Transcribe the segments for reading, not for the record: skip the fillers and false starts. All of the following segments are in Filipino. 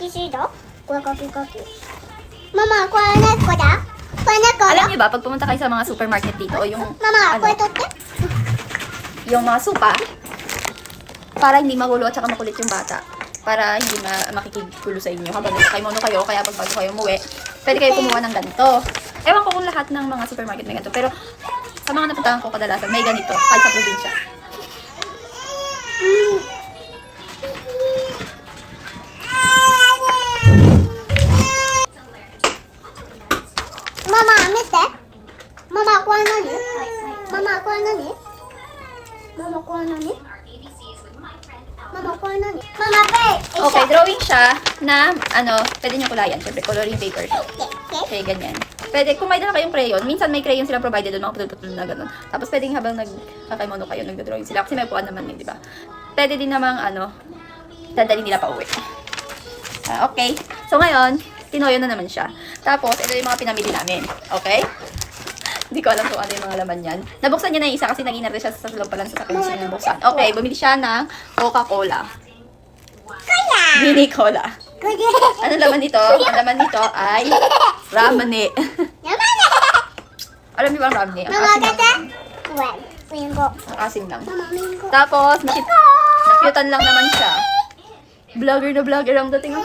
きシードこれかきかき。ママ、これ猫だこれ猫だ Alam niyo ba, pag pumunta kayo sa mga supermarket dito, o yung, ママ、これ ano, 取って yung mga supa, para hindi magulo at saka makulit yung bata. Para hindi makikigulo sa inyo habang nasa kimono kayo, kaya pag bago kayo umuwi, pwede kayo kumuha ng ganito. Ewan ko kung lahat ng mga supermarket may ganito, pero sa mga napuntahan ko kadalasan, may ganito, kahit sa probinsya. Mama, 見てママ、これ何ママ、これ何ママ、これ何ママ、これ何ママ、これ Okay, drawing siya na, pwede nyo kulayan. Siyempre, coloring paper siya. Okay, ganyan. Pwede, kung may dala kayong crayon, minsan may crayon sila provided doon, mga putol-putol na gano'n. Tapos pwedeng habang nagkakaimono kayo, nagdodrawing sila. Kasi may upuan naman yun, di ba? Pwede din namang, dadali nila pa uwi. Okay. So, ngayon, tinoyo na naman siya. Tapos, ito yung mga pinamili namin. Okay? Hindi ko alam kung ano yung mga laman yan. Nabuksan niya na yung isa kasi nag-inarte siya sa loob pa lang sa sakit niya nabuksan. Okay, bumili siya ng Coca-Cola. Mini Cola. Ano laman nito? Ang laman nito ay ramune. Alam niyo ba ang ramune? Ang asin lang. Mingo. Ang asin lang. Mama, mingo. Tapos, nakyutan lang naman siya. Vlogger na vlogger ang dating ako.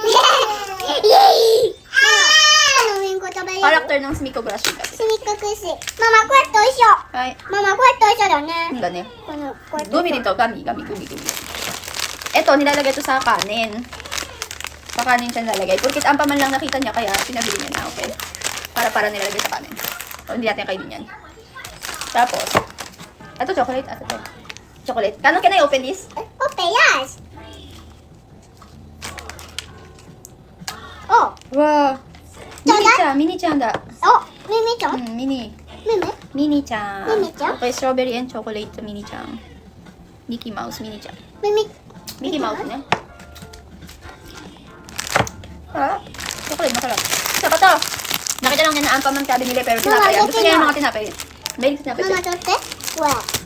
Yay! Mama, mingo 食べれる Character ng Smiko Brush kasi. すみかくしママ、これと一緒 Ay, ママ、これと一緒だね ang gani. この、これと Gumi dito, gumi. Ito, nilalagay ito sa kanin. Sa kanin siya nilalagay. Porkit ang paman lang nakita niya, kaya pinabili niya na, okay? Para nilalagay sa kanin. O, hindi natin kainin yan. Tapos, ito chocolate. Ito. Chocolate. Kano can I open this? Open, yes! Oh! Wow. Mini chan da. Oh! Mimi ちゃん Mini. ミミ Mini chan. Mini chan? Okay, strawberry and chocolate mini chan. Mickey Mouse mini chan. ミミ Mickey Mouse niya. Ah, chocolate, masarap. Isa pa to. Nakita lang niya na ang paman sabi nila pero tinapay. Mama, Gusto niya yung mga tinapay. Mahilig tinapay マ siya. マ取ってこれ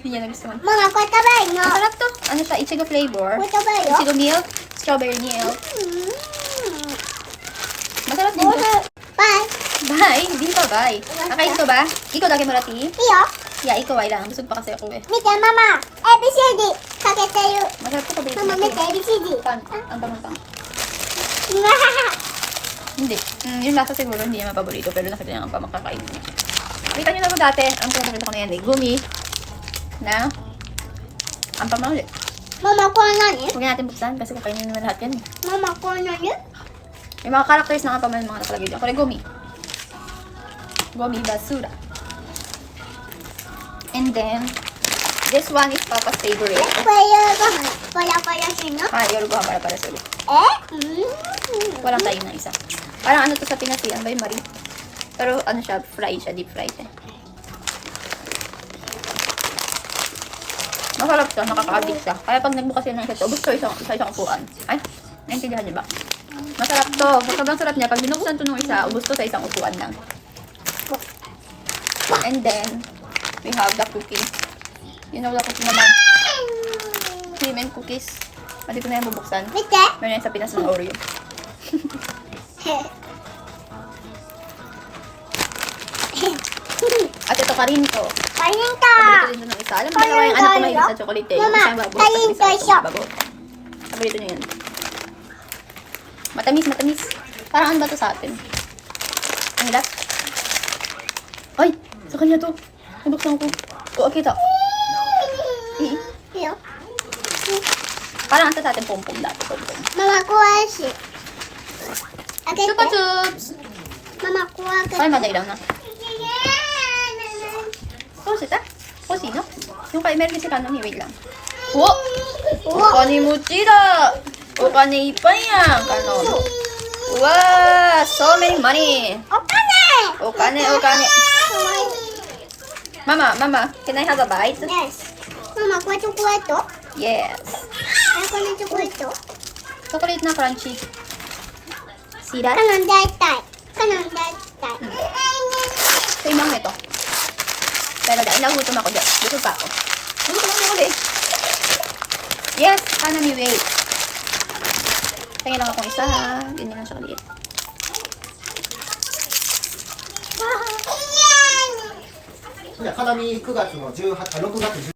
Hindi niya nagustuhan. ママ、これ食べるの Masarap to. Ano siya? Ichigo flavor. これ食べるよ Ichigo milk. Strawberry milk. うん Masarap din おい to. しいバイ Bye. Hindi pa bye. Kakain ko ba? Ikaw lagi mo rati? いいよ Yeah, ikaw ay lang. Busog pa kasi ako eh. 見てママ ABCD かけてる Masarap to kabayin. ママ見て ABCD Ang pamantang. うわはは Hindi. Yung lasa siguro hindi niya mapaborito pero nakita niya ang pamakakain niya. Kita niyo na po dati, ang pinapakita ko na yan eh, gumi na ang pamahuli. ママこれ何 Huwag natin buksan kasi kakainin naman lahat yan eh. ママこれ何 Yung mga characters ng ampaman mga nakalagay dyan. Kore gumi. Gumi basura. And then, this one is Papa's favorite. これ夜ご飯パラパラするの Yoruba para sa ulit. え Walang tayo na isa. Parang ano to sa Pinas yan, ba yung Marie? Pero ano siya, fry siya, deep fry siya. Masarap siya, nakaka-addict siya. Kaya pag nagbukas yan ng isa to, gusto sa isang upuan. Ay, naintindihan niyo ba? Masarap to. Sobrang sarap niya. Pag binuksan to nung isa, ubos to sa isang upuan lang. And then, we have the cookies. You know the cookie naman. Cream and cookies. Hindi ko na yan bubuksan. 見て Meron yan sa Pinas ng Oreo. At ito ka rin to. カリン Paborito din to ng isa. Alam mo, dalawa yung anak ko mahilig sa chocolate eh. Yung Mama, isa yung bago. kain Yung isa to siya. bago. Paborito niya yan. Matamis. Parang ano ba to sa atin? Ang hilat? Ay! Sa kanya to. Nabuksan ko. Oo, kita. いいよ Parang anta sa atin pom-pom dati. Pom-pom. ママこれし開けて Chupa chups! ママこれ開け Ay, て madali lang na. Oh, sita? Oh, sino? Yung kay Meron kasi kanon, wait lang. Oh! Okane mochira! Okane ippan yan! Kanon. Wow! So many money! お金 Okane. Mama, can I have a bite? Yes ママこれチョコレート Yes. これチョコレート Chocolate na crunchy. See that? カノン大体カノン大体 Sa imang nito. Pero dahil nagutom ako dyan. Gutom pa ako. Gutom ako ulit. Yes, Hanami, wait. Tingin lang akong isa ha. Ganyan lang siya kaliit.花見9月の18、6月